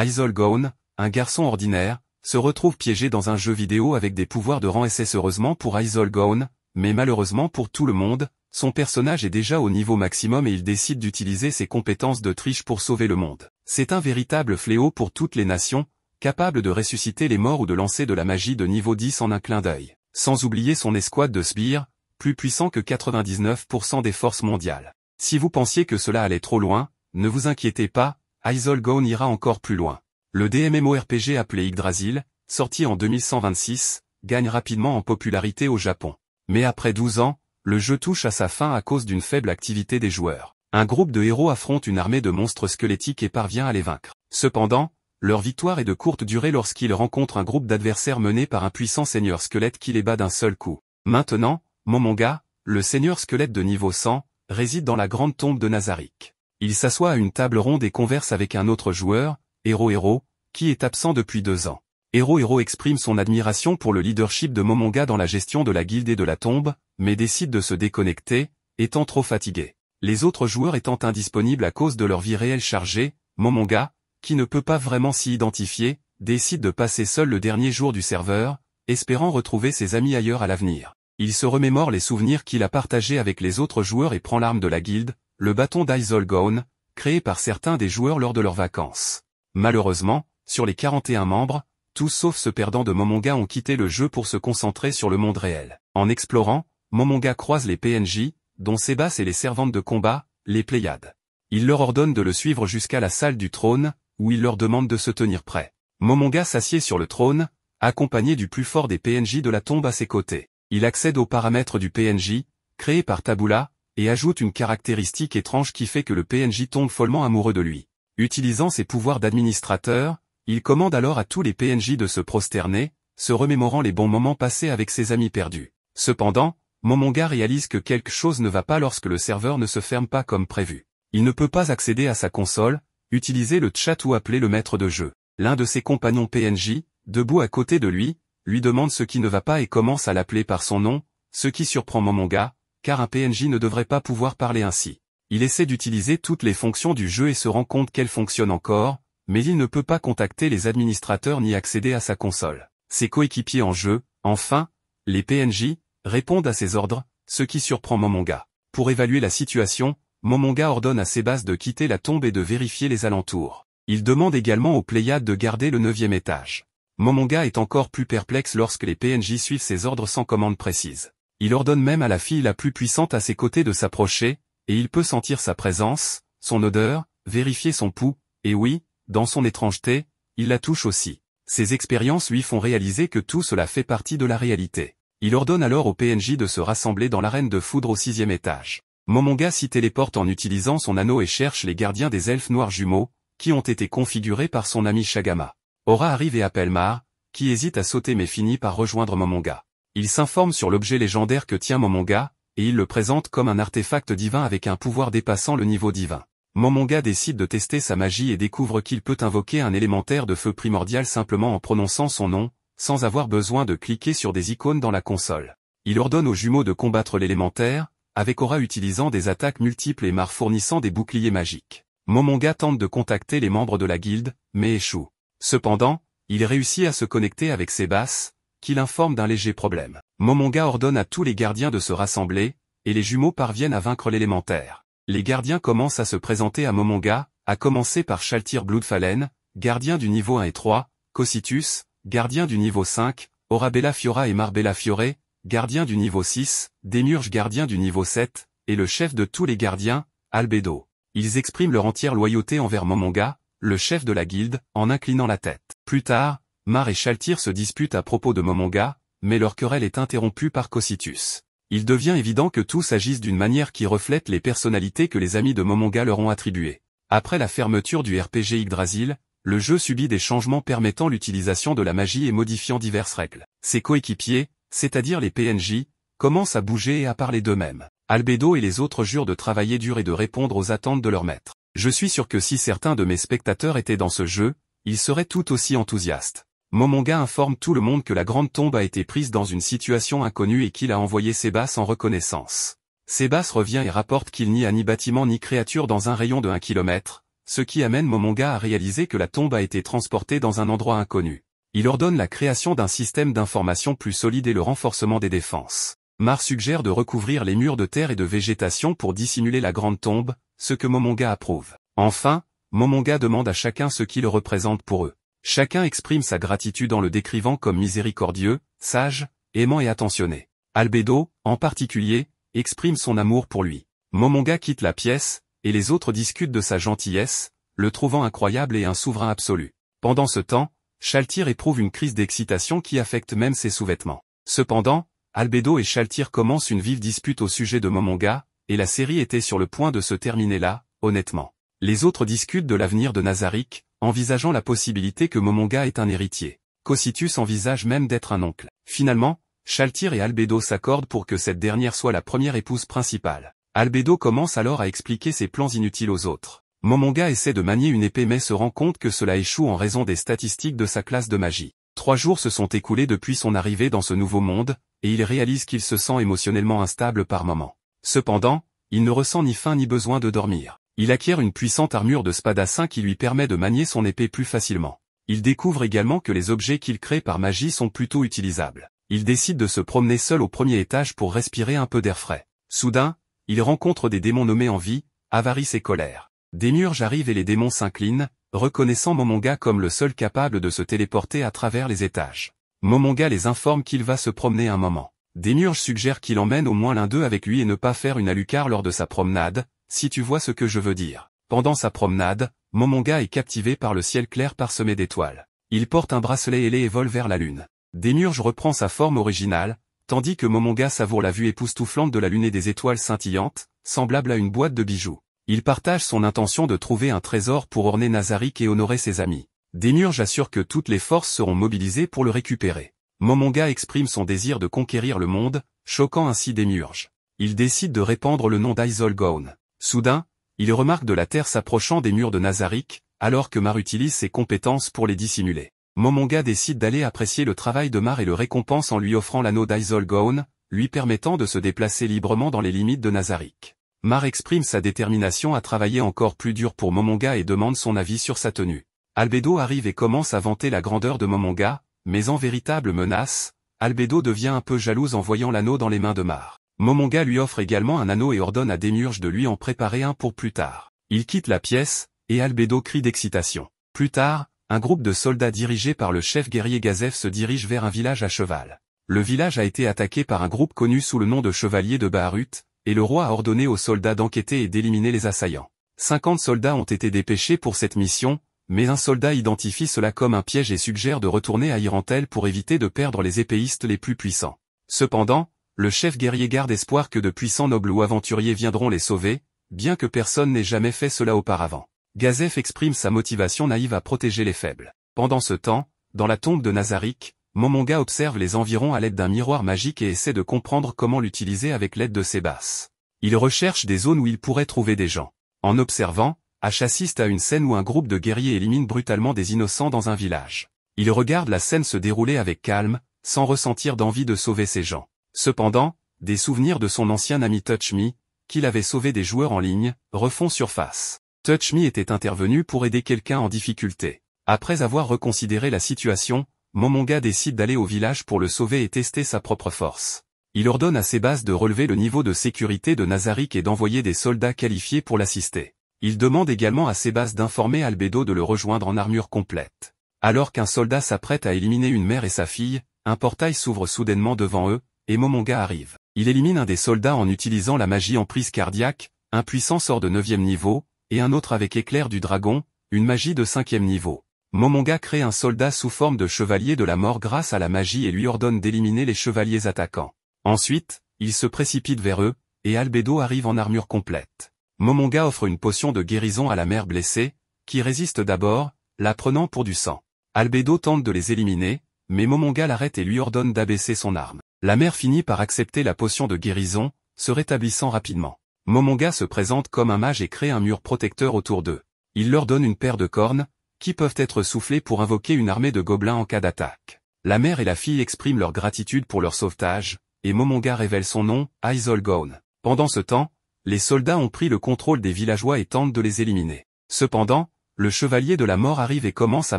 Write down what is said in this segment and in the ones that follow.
Aizol Gone, un garçon ordinaire, se retrouve piégé dans un jeu vidéo avec des pouvoirs de rang SS. Heureusement pour Aizol Gone, mais malheureusement pour tout le monde, son personnage est déjà au niveau maximum et il décide d'utiliser ses compétences de triche pour sauver le monde. C'est un véritable fléau pour toutes les nations, capable de ressusciter les morts ou de lancer de la magie de niveau 10 en un clin d'œil. Sans oublier son escouade de sbires, plus puissant que 99% des forces mondiales. Si vous pensiez que cela allait trop loin, ne vous inquiétez pas, Aizol Gone ira encore plus loin. Le DMMORPG appelé Yggdrasil, sorti en 2126, gagne rapidement en popularité au Japon. Mais après 12 ans, le jeu touche à sa fin à cause d'une faible activité des joueurs. Un groupe de héros affronte une armée de monstres squelettiques et parvient à les vaincre. Cependant, leur victoire est de courte durée lorsqu'ils rencontrent un groupe d'adversaires mené par un puissant seigneur squelette qui les bat d'un seul coup. Maintenant, Momonga, le seigneur squelette de niveau 100, réside dans la grande tombe de Nazarick. Il s'assoit à une table ronde et converse avec un autre joueur, Hero, qui est absent depuis 2 ans. Hero exprime son admiration pour le leadership de Momonga dans la gestion de la guilde et de la tombe, mais décide de se déconnecter, étant trop fatigué. Les autres joueurs étant indisponibles à cause de leur vie réelle chargée, Momonga, qui ne peut pas vraiment s'y identifier, décide de passer seul le dernier jour du serveur, espérant retrouver ses amis ailleurs à l'avenir. Il se remémore les souvenirs qu'il a partagés avec les autres joueurs et prend l'arme de la guilde, le bâton d'Aizol Gone, créé par certains des joueurs lors de leurs vacances. Malheureusement, sur les 41 membres, tous sauf ce perdant de Momonga ont quitté le jeu pour se concentrer sur le monde réel. En explorant, Momonga croise les PNJ, dont Sebas et les servantes de combat, les Pléiades. Il leur ordonne de le suivre jusqu'à la salle du trône, où il leur demande de se tenir prêts. Momonga s'assied sur le trône, accompagné du plus fort des PNJ de la tombe à ses côtés. Il accède aux paramètres du PNJ, créé par Tabula, et ajoute une caractéristique étrange qui fait que le PNJ tombe follement amoureux de lui. Utilisant ses pouvoirs d'administrateur, il commande alors à tous les PNJ de se prosterner, se remémorant les bons moments passés avec ses amis perdus. Cependant, Momonga réalise que quelque chose ne va pas lorsque le serveur ne se ferme pas comme prévu. Il ne peut pas accéder à sa console, utiliser le chat ou appeler le maître de jeu. L'un de ses compagnons PNJ, debout à côté de lui demande ce qui ne va pas et commence à l'appeler par son nom, ce qui surprend Momonga, car un PNJ ne devrait pas pouvoir parler ainsi. Il essaie d'utiliser toutes les fonctions du jeu et se rend compte qu'elles fonctionnent encore, mais il ne peut pas contacter les administrateurs ni accéder à sa console. Ses coéquipiers en jeu, enfin, les PNJ, répondent à ses ordres, ce qui surprend Momonga. Pour évaluer la situation, Momonga ordonne à Sebas de quitter la tombe et de vérifier les alentours. Il demande également aux Pléiades de garder le 9e étage. Momonga est encore plus perplexe lorsque les PNJ suivent ses ordres sans commande précise. Il ordonne même à la fille la plus puissante à ses côtés de s'approcher, et il peut sentir sa présence, son odeur, vérifier son pouls, et oui, dans son étrangeté, il la touche aussi. Ces expériences lui font réaliser que tout cela fait partie de la réalité. Il ordonne alors aux PNJ de se rassembler dans l'arène de foudre au 6e étage. Momonga s'y téléporte en utilisant son anneau et cherche les gardiens des elfes noirs jumeaux, qui ont été configurés par son ami Shagama. Aura arrive et appelle Mar, qui hésite à sauter mais finit par rejoindre Momonga. Il s'informe sur l'objet légendaire que tient Momonga, et il le présente comme un artefact divin avec un pouvoir dépassant le niveau divin. Momonga décide de tester sa magie et découvre qu'il peut invoquer un élémentaire de feu primordial simplement en prononçant son nom, sans avoir besoin de cliquer sur des icônes dans la console. Il ordonne aux jumeaux de combattre l'élémentaire, avec Aura utilisant des attaques multiples et Mar fournissant des boucliers magiques. Momonga tente de contacter les membres de la guilde, mais échoue. Cependant, il réussit à se connecter avec Sebas, qui l'informe d'un léger problème. Momonga ordonne à tous les gardiens de se rassembler, et les jumeaux parviennent à vaincre l'élémentaire. Les gardiens commencent à se présenter à Momonga, à commencer par Shaltyr Bloodfallen, gardien du niveau 1 et 3, Cocytus, gardien du niveau 5, Orabella Fiora et Marbella Fiore, gardien du niveau 6, Démiurge gardien du niveau 7, et le chef de tous les gardiens, Albedo. Ils expriment leur entière loyauté envers Momonga, le chef de la guilde, en inclinant la tête. Plus tard, Mar et Shaltyr se disputent à propos de Momonga, mais leur querelle est interrompue par Cocytus. Il devient évident que tous agissent d'une manière qui reflète les personnalités que les amis de Momonga leur ont attribuées. Après la fermeture du RPG Yggdrasil, le jeu subit des changements permettant l'utilisation de la magie et modifiant diverses règles. Ses coéquipiers, c'est-à-dire les PNJ, commencent à bouger et à parler d'eux-mêmes. Albedo et les autres jurent de travailler dur et de répondre aux attentes de leur maître. Je suis sûr que si certains de mes spectateurs étaient dans ce jeu, ils seraient tout aussi enthousiastes. Momonga informe tout le monde que la grande tombe a été prise dans une situation inconnue et qu'il a envoyé Sebas en reconnaissance. Sebas revient et rapporte qu'il n'y a ni bâtiment ni créature dans un rayon de 1 km, ce qui amène Momonga à réaliser que la tombe a été transportée dans un endroit inconnu. Il ordonne la création d'un système d'information plus solide et le renforcement des défenses. Mar suggère de recouvrir les murs de terre et de végétation pour dissimuler la grande tombe, ce que Momonga approuve. Enfin, Momonga demande à chacun ce qui le représente pour eux. Chacun exprime sa gratitude en le décrivant comme miséricordieux, sage, aimant et attentionné. Albedo, en particulier, exprime son amour pour lui. Momonga quitte la pièce, et les autres discutent de sa gentillesse, le trouvant incroyable et un souverain absolu. Pendant ce temps, Shaltyr éprouve une crise d'excitation qui affecte même ses sous-vêtements. Cependant, Albedo et Shaltyr commencent une vive dispute au sujet de Momonga, et la série était sur le point de se terminer là, honnêtement. Les autres discutent de l'avenir de Nazarick, envisageant la possibilité que Momonga est un héritier. Cocytus envisage même d'être un oncle. Finalement, Shaltyr et Albedo s'accordent pour que cette dernière soit la première épouse principale. Albedo commence alors à expliquer ses plans inutiles aux autres. Momonga essaie de manier une épée mais se rend compte que cela échoue en raison des statistiques de sa classe de magie. 3 jours se sont écoulés depuis son arrivée dans ce nouveau monde, et il réalise qu'il se sent émotionnellement instable par moments. Cependant, il ne ressent ni faim ni besoin de dormir. Il acquiert une puissante armure de spadassin qui lui permet de manier son épée plus facilement. Il découvre également que les objets qu'il crée par magie sont plutôt utilisables. Il décide de se promener seul au premier étage pour respirer un peu d'air frais. Soudain, il rencontre des démons nommés envie, avarice et colère. Démiurge arrive et les démons s'inclinent, reconnaissant Momonga comme le seul capable de se téléporter à travers les étages. Momonga les informe qu'il va se promener un moment. Démiurge suggère qu'il emmène au moins l'un d'eux avec lui et ne pas faire une Alucard lors de sa promenade, si tu vois ce que je veux dire. Pendant sa promenade, Momonga est captivé par le ciel clair parsemé d'étoiles. Il porte un bracelet ailé et vole vers la lune. Démiurge reprend sa forme originale, tandis que Momonga savoure la vue époustouflante de la lune et des étoiles scintillantes, semblable à une boîte de bijoux. Il partage son intention de trouver un trésor pour orner Nazarick et honorer ses amis. Démiurge assure que toutes les forces seront mobilisées pour le récupérer. Momonga exprime son désir de conquérir le monde, choquant ainsi Démiurge. Il décide de répandre le nom d'Aizol Gone. Soudain, il remarque de la terre s'approchant des murs de Nazarick, alors que Mar utilise ses compétences pour les dissimuler. Momonga décide d'aller apprécier le travail de Mar et le récompense en lui offrant l'anneau d'Aizol Gone, lui permettant de se déplacer librement dans les limites de Nazarick. Mar exprime sa détermination à travailler encore plus dur pour Momonga et demande son avis sur sa tenue. Albedo arrive et commence à vanter la grandeur de Momonga, mais en véritable menace, Albedo devient un peu jalouse en voyant l'anneau dans les mains de Mar. Momonga lui offre également un anneau et ordonne à Démiurge de lui en préparer un pour plus tard. Il quitte la pièce, et Albedo crie d'excitation. Plus tard, un groupe de soldats dirigé par le chef guerrier Gazef se dirige vers un village à cheval. Le village a été attaqué par un groupe connu sous le nom de Chevaliers de Baharut, et le roi a ordonné aux soldats d'enquêter et d'éliminer les assaillants. 50 soldats ont été dépêchés pour cette mission, mais un soldat identifie cela comme un piège et suggère de retourner à Irantel pour éviter de perdre les épéistes les plus puissants. Cependant, le chef guerrier garde espoir que de puissants nobles ou aventuriers viendront les sauver, bien que personne n'ait jamais fait cela auparavant. Gazef exprime sa motivation naïve à protéger les faibles. Pendant ce temps, dans la tombe de Nazarick, Momonga observe les environs à l'aide d'un miroir magique et essaie de comprendre comment l'utiliser avec l'aide de Sebas. Il recherche des zones où il pourrait trouver des gens. En observant, Ash assiste à une scène où un groupe de guerriers élimine brutalement des innocents dans un village. Il regarde la scène se dérouler avec calme, sans ressentir d'envie de sauver ces gens. Cependant, des souvenirs de son ancien ami Touch Me, qu'il avait sauvé des joueurs en ligne, refont surface. Touch Me était intervenu pour aider quelqu'un en difficulté. Après avoir reconsidéré la situation, Momonga décide d'aller au village pour le sauver et tester sa propre force. Il ordonne à Sebas de relever le niveau de sécurité de Nazarick et d'envoyer des soldats qualifiés pour l'assister. Il demande également à Sebas d'informer Albedo de le rejoindre en armure complète. Alors qu'un soldat s'apprête à éliminer une mère et sa fille, un portail s'ouvre soudainement devant eux, et Momonga arrive. Il élimine un des soldats en utilisant la magie en prise cardiaque, un puissant sort de 9e niveau, et un autre avec éclair du dragon, une magie de 5e niveau. Momonga crée un soldat sous forme de chevalier de la mort grâce à la magie et lui ordonne d'éliminer les chevaliers attaquants. Ensuite, il se précipite vers eux, et Albedo arrive en armure complète. Momonga offre une potion de guérison à la mère blessée, qui résiste d'abord, la prenant pour du sang. Albedo tente de les éliminer, mais Momonga l'arrête et lui ordonne d'abaisser son arme. La mère finit par accepter la potion de guérison, se rétablissant rapidement. Momonga se présente comme un mage et crée un mur protecteur autour d'eux. Il leur donne une paire de cornes, qui peuvent être soufflées pour invoquer une armée de gobelins en cas d'attaque. La mère et la fille expriment leur gratitude pour leur sauvetage, et Momonga révèle son nom, Aizol Gone. Pendant ce temps, les soldats ont pris le contrôle des villageois et tentent de les éliminer. Cependant, le chevalier de la mort arrive et commence à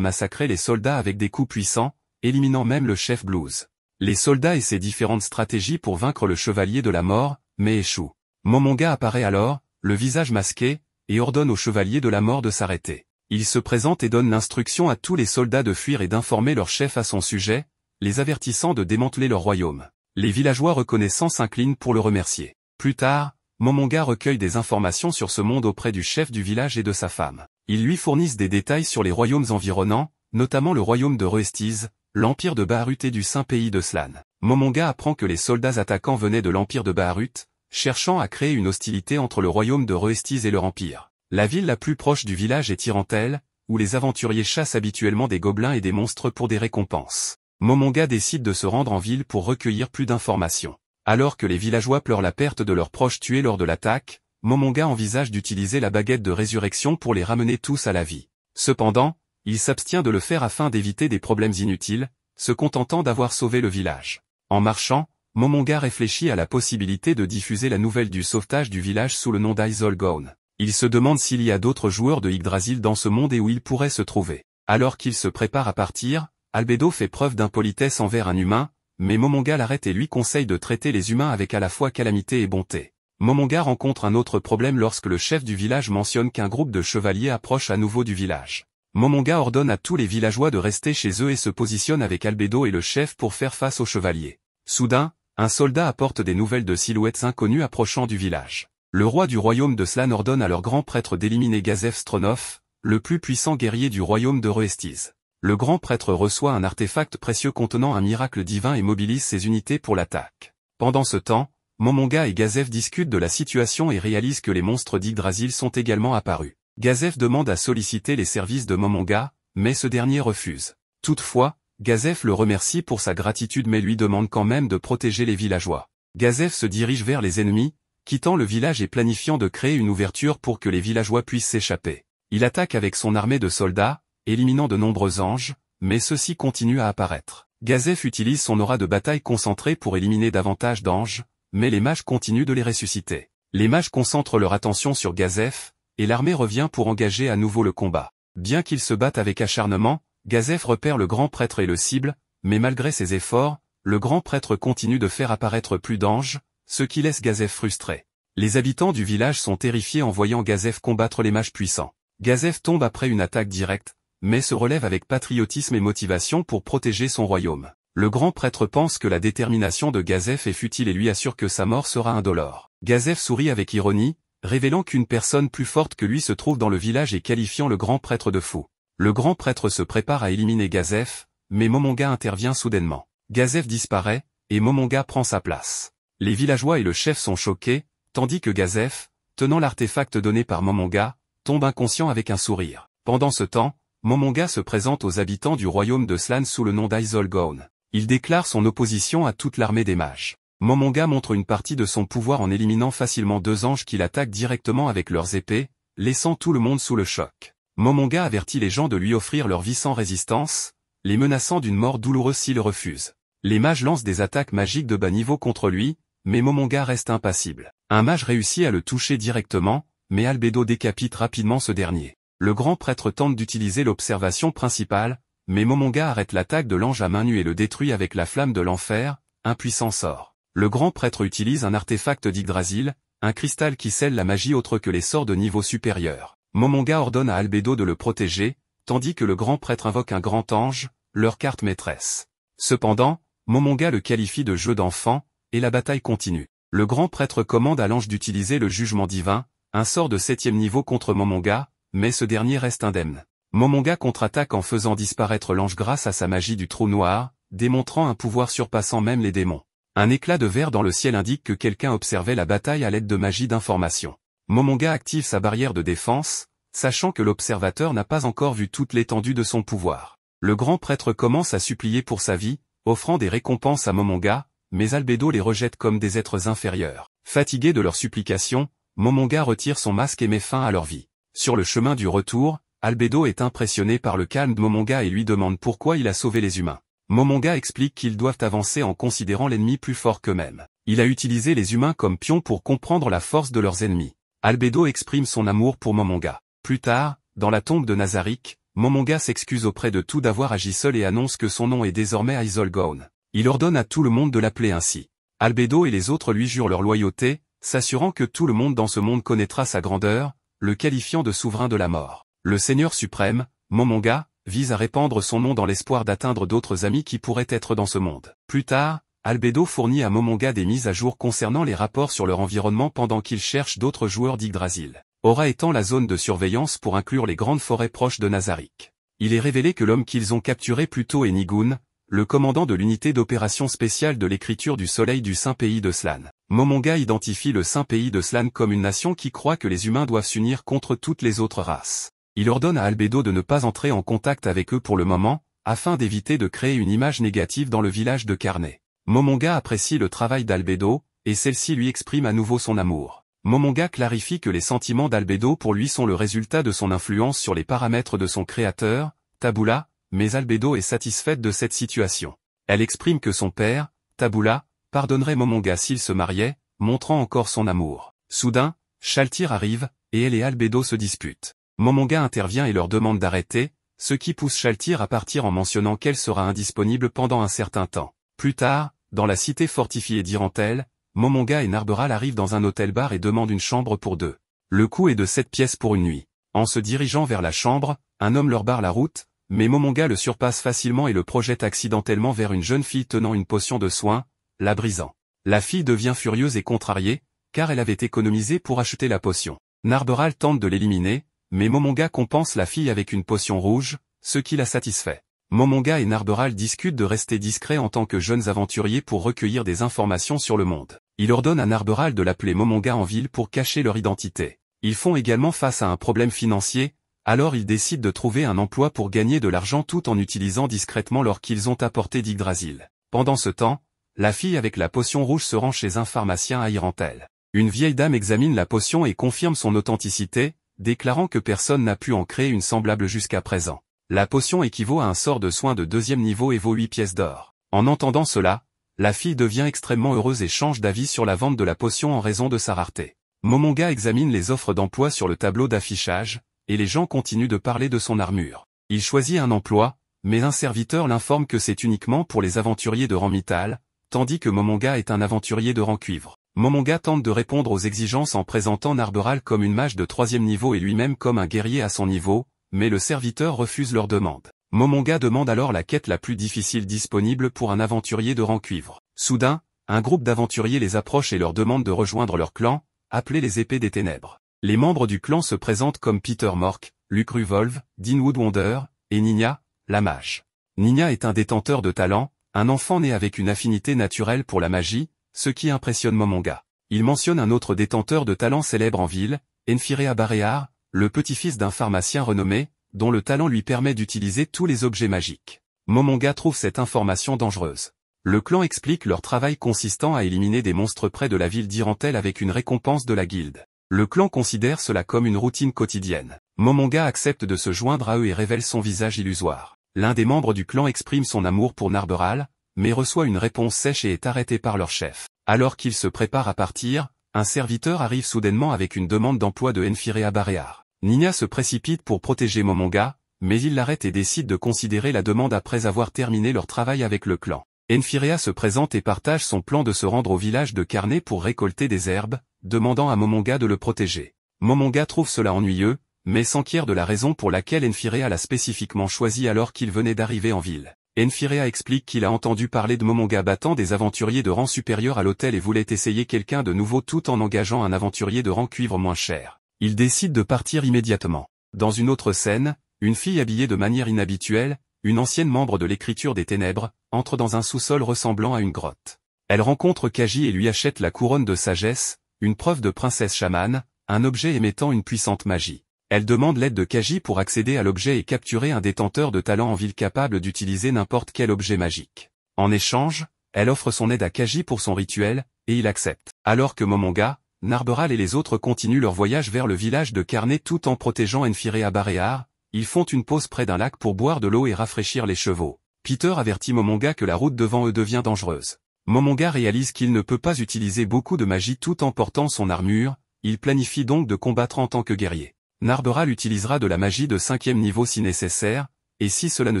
massacrer les soldats avec des coups puissants, éliminant même le chef Blues. Les soldats essaient différentes stratégies pour vaincre le chevalier de la mort, mais échouent. Momonga apparaît alors, le visage masqué, et ordonne au chevalier de la mort de s'arrêter. Il se présente et donne l'instruction à tous les soldats de fuir et d'informer leur chef à son sujet, les avertissant de démanteler leur royaume. Les villageois reconnaissant s'inclinent pour le remercier. Plus tard, Momonga recueille des informations sur ce monde auprès du chef du village et de sa femme. Ils lui fournissent des détails sur les royaumes environnants, notamment le royaume de Roestiz, l'empire de Baharut et du saint pays de Slan. Momonga apprend que les soldats attaquants venaient de l'empire de Baharut, cherchant à créer une hostilité entre le royaume de Roestiz et leur empire. La ville la plus proche du village est Tyrantel, où les aventuriers chassent habituellement des gobelins et des monstres pour des récompenses. Momonga décide de se rendre en ville pour recueillir plus d'informations. Alors que les villageois pleurent la perte de leurs proches tués lors de l'attaque, Momonga envisage d'utiliser la baguette de résurrection pour les ramener tous à la vie. Cependant, il s'abstient de le faire afin d'éviter des problèmes inutiles, se contentant d'avoir sauvé le village. En marchant, Momonga réfléchit à la possibilité de diffuser la nouvelle du sauvetage du village sous le nom d'Aizol Gone. Il se demande s'il y a d'autres joueurs de Yggdrasil dans ce monde et où ils pourraient se trouver. Alors qu'il se prépare à partir, Albedo fait preuve d'impolitesse envers un humain, mais Momonga l'arrête et lui conseille de traiter les humains avec à la fois calamité et bonté. Momonga rencontre un autre problème lorsque le chef du village mentionne qu'un groupe de chevaliers approche à nouveau du village. Momonga ordonne à tous les villageois de rester chez eux et se positionne avec Albedo et le chef pour faire face aux chevaliers. Soudain, un soldat apporte des nouvelles de silhouettes inconnues approchant du village. Le roi du royaume de Slan ordonne à leur grand prêtre d'éliminer Gazef Stronov, le plus puissant guerrier du royaume de Roestiz. Le grand prêtre reçoit un artefact précieux contenant un miracle divin et mobilise ses unités pour l'attaque. Pendant ce temps, Momonga et Gazef discutent de la situation et réalisent que les monstres d'Yggdrasil sont également apparus. Gazef demande à solliciter les services de Momonga, mais ce dernier refuse. Toutefois, Gazef le remercie pour sa gratitude mais lui demande quand même de protéger les villageois. Gazef se dirige vers les ennemis, quittant le village et planifiant de créer une ouverture pour que les villageois puissent s'échapper. Il attaque avec son armée de soldats, éliminant de nombreux anges, mais ceux-ci continuent à apparaître. Gazef utilise son aura de bataille concentrée pour éliminer davantage d'anges, mais les mages continuent de les ressusciter. Les mages concentrent leur attention sur Gazef, et l'armée revient pour engager à nouveau le combat. Bien qu'ils se battent avec acharnement, Gazef repère le grand prêtre et le cible, mais malgré ses efforts, le grand prêtre continue de faire apparaître plus d'anges, ce qui laisse Gazef frustré. Les habitants du village sont terrifiés en voyant Gazef combattre les mages puissants. Gazef tombe après une attaque directe, mais se relève avec patriotisme et motivation pour protéger son royaume. Le grand prêtre pense que la détermination de Gazef est futile et lui assure que sa mort sera indolore. Gazef sourit avec ironie, révélant qu'une personne plus forte que lui se trouve dans le village et qualifiant le grand prêtre de fou. Le grand prêtre se prépare à éliminer Gazef, mais Momonga intervient soudainement. Gazef disparaît, et Momonga prend sa place. Les villageois et le chef sont choqués, tandis que Gazef, tenant l'artefact donné par Momonga, tombe inconscient avec un sourire. Pendant ce temps, Momonga se présente aux habitants du royaume de Slan sous le nom d'Aizol Gone. Il déclare son opposition à toute l'armée des mages. Momonga montre une partie de son pouvoir en éliminant facilement deux anges qui l'attaquent directement avec leurs épées, laissant tout le monde sous le choc. Momonga avertit les gens de lui offrir leur vie sans résistance, les menaçant d'une mort douloureuse s'ils refusent. Les mages lancent des attaques magiques de bas niveau contre lui, mais Momonga reste impassible. Un mage réussit à le toucher directement, mais Albedo décapite rapidement ce dernier. Le grand prêtre tente d'utiliser l'observation principale, mais Momonga arrête l'attaque de l'ange à main nue et le détruit avec la flamme de l'enfer, un puissant sort. Le grand prêtre utilise un artefact d'Yggdrasil, un cristal qui scelle la magie autre que les sorts de niveau supérieur. Momonga ordonne à Albedo de le protéger, tandis que le grand prêtre invoque un grand ange, leur carte maîtresse. Cependant, Momonga le qualifie de jeu d'enfant, et la bataille continue. Le grand prêtre commande à l'ange d'utiliser le jugement divin, un sort de 7e niveau contre Momonga, mais ce dernier reste indemne. Momonga contre-attaque en faisant disparaître l'ange grâce à sa magie du trou noir, démontrant un pouvoir surpassant même les démons. Un éclat de verre dans le ciel indique que quelqu'un observait la bataille à l'aide de magie d'information. Momonga active sa barrière de défense, sachant que l'observateur n'a pas encore vu toute l'étendue de son pouvoir. Le grand prêtre commence à supplier pour sa vie, offrant des récompenses à Momonga, mais Albedo les rejette comme des êtres inférieurs. Fatigué de leurs supplications, Momonga retire son masque et met fin à leur vie. Sur le chemin du retour, Albedo est impressionné par le calme de Momonga et lui demande pourquoi il a sauvé les humains. Momonga explique qu'ils doivent avancer en considérant l'ennemi plus fort qu'eux-mêmes. Il a utilisé les humains comme pions pour comprendre la force de leurs ennemis. Albedo exprime son amour pour Momonga. Plus tard, dans la tombe de Nazarick, Momonga s'excuse auprès de tout d'avoir agi seul et annonce que son nom est désormais Aizol Gone. Il ordonne à tout le monde de l'appeler ainsi. Albedo et les autres lui jurent leur loyauté, s'assurant que tout le monde dans ce monde connaîtra sa grandeur, le qualifiant de souverain de la mort. Le Seigneur suprême, Momonga, vise à répandre son nom dans l'espoir d'atteindre d'autres amis qui pourraient être dans ce monde. Plus tard, Albedo fournit à Momonga des mises à jour concernant les rapports sur leur environnement pendant qu'il cherche d'autres joueurs d'Yggdrasil. Aura étend la zone de surveillance pour inclure les grandes forêts proches de Nazarick. Il est révélé que l'homme qu'ils ont capturé plus tôt est Nigun, le commandant de l'unité d'opération spéciale de l'écriture du soleil du Saint Pays de Slan. Momonga identifie le Saint Pays de Slan comme une nation qui croit que les humains doivent s'unir contre toutes les autres races. Il ordonne à Albedo de ne pas entrer en contact avec eux pour le moment, afin d'éviter de créer une image négative dans le village de Carnet. Momonga apprécie le travail d'Albedo, et celle-ci lui exprime à nouveau son amour. Momonga clarifie que les sentiments d'Albedo pour lui sont le résultat de son influence sur les paramètres de son créateur, Tabula, mais Albedo est satisfaite de cette situation. Elle exprime que son père, Tabula, pardonnerait Momonga s'il se mariait, montrant encore son amour. Soudain, Shaltyr arrive, et elle et Albedo se disputent. Momonga intervient et leur demande d'arrêter, ce qui pousse Shaltyr à partir en mentionnant qu'elle sera indisponible pendant un certain temps. Plus tard, dans la cité fortifiée d'Irantel, Momonga et Narberal arrivent dans un hôtel-bar et demandent une chambre pour deux. Le coût est de 7 pièces pour une nuit. En se dirigeant vers la chambre, un homme leur barre la route, mais Momonga le surpasse facilement et le projette accidentellement vers une jeune fille tenant une potion de soin, la brisant. La fille devient furieuse et contrariée, car elle avait économisé pour acheter la potion. Narberal tente de l'éliminer, mais Momonga compense la fille avec une potion rouge, ce qui la satisfait. Momonga et Narberal discutent de rester discrets en tant que jeunes aventuriers pour recueillir des informations sur le monde. Il ordonne à Narberal de l'appeler Momonga en ville pour cacher leur identité. Ils font également face à un problème financier, alors ils décident de trouver un emploi pour gagner de l'argent tout en utilisant discrètement l'or qu'ils ont apporté d'Yggdrasil. Pendant ce temps, la fille avec la potion rouge se rend chez un pharmacien à Irantel. Une vieille dame examine la potion et confirme son authenticité, déclarant que personne n'a pu en créer une semblable jusqu'à présent. La potion équivaut à un sort de soin de 2e niveau et vaut 8 pièces d'or. En entendant cela, la fille devient extrêmement heureuse et change d'avis sur la vente de la potion en raison de sa rareté. Momonga examine les offres d'emploi sur le tableau d'affichage, et les gens continuent de parler de son armure. Il choisit un emploi, mais un serviteur l'informe que c'est uniquement pour les aventuriers de rang Mythal, tandis que Momonga est un aventurier de rang cuivre. Momonga tente de répondre aux exigences en présentant Narberal comme une mage de 3e niveau et lui-même comme un guerrier à son niveau, mais le serviteur refuse leur demande. Momonga demande alors la quête la plus difficile disponible pour un aventurier de rang cuivre. Soudain, un groupe d'aventuriers les approche et leur demande de rejoindre leur clan, appelé les Épées des Ténèbres. Les membres du clan se présentent comme Peter Mork, Luke Ruvolve, Deanwood Wonder, et Nina, la mage. Nina est un détenteur de talent, un enfant né avec une affinité naturelle pour la magie, ce qui impressionne Momonga. Il mentionne un autre détenteur de talent célèbre en ville, Enfirea Baréar, le petit-fils d'un pharmacien renommé, dont le talent lui permet d'utiliser tous les objets magiques. Momonga trouve cette information dangereuse. Le clan explique leur travail consistant à éliminer des monstres près de la ville d'Irantel avec une récompense de la guilde. Le clan considère cela comme une routine quotidienne. Momonga accepte de se joindre à eux et révèle son visage illusoire. L'un des membres du clan exprime son amour pour Narberal, mais reçoit une réponse sèche et est arrêté par leur chef. Alors qu'il se prépare à partir, un serviteur arrive soudainement avec une demande d'emploi de Enfirea Baréar. Nina se précipite pour protéger Momonga, mais il l'arrête et décide de considérer la demande après avoir terminé leur travail avec le clan. Enfirea se présente et partage son plan de se rendre au village de Carnet pour récolter des herbes, demandant à Momonga de le protéger. Momonga trouve cela ennuyeux, mais s'enquiert de la raison pour laquelle Enfirea l'a spécifiquement choisi alors qu'il venait d'arriver en ville. Enfirea explique qu'il a entendu parler de Momonga battant des aventuriers de rang supérieur à l'hôtel et voulait essayer quelqu'un de nouveau tout en engageant un aventurier de rang cuivre moins cher. Il décide de partir immédiatement. Dans une autre scène, une fille habillée de manière inhabituelle, une ancienne membre de l'écriture des ténèbres, entre dans un sous-sol ressemblant à une grotte. Elle rencontre Kaji et lui achète la couronne de sagesse, une preuve de princesse chamane, un objet émettant une puissante magie. Elle demande l'aide de Kaji pour accéder à l'objet et capturer un détenteur de talent en ville capable d'utiliser n'importe quel objet magique. En échange, elle offre son aide à Kaji pour son rituel, et il accepte. Alors que Momonga, Narberal et les autres continuent leur voyage vers le village de Carnet tout en protégeant Enfirea Baréar, ils font une pause près d'un lac pour boire de l'eau et rafraîchir les chevaux. Peter avertit Momonga que la route devant eux devient dangereuse. Momonga réalise qu'il ne peut pas utiliser beaucoup de magie tout en portant son armure, il planifie donc de combattre en tant que guerrier. Narberal utilisera de la magie de 5e niveau si nécessaire, et si cela ne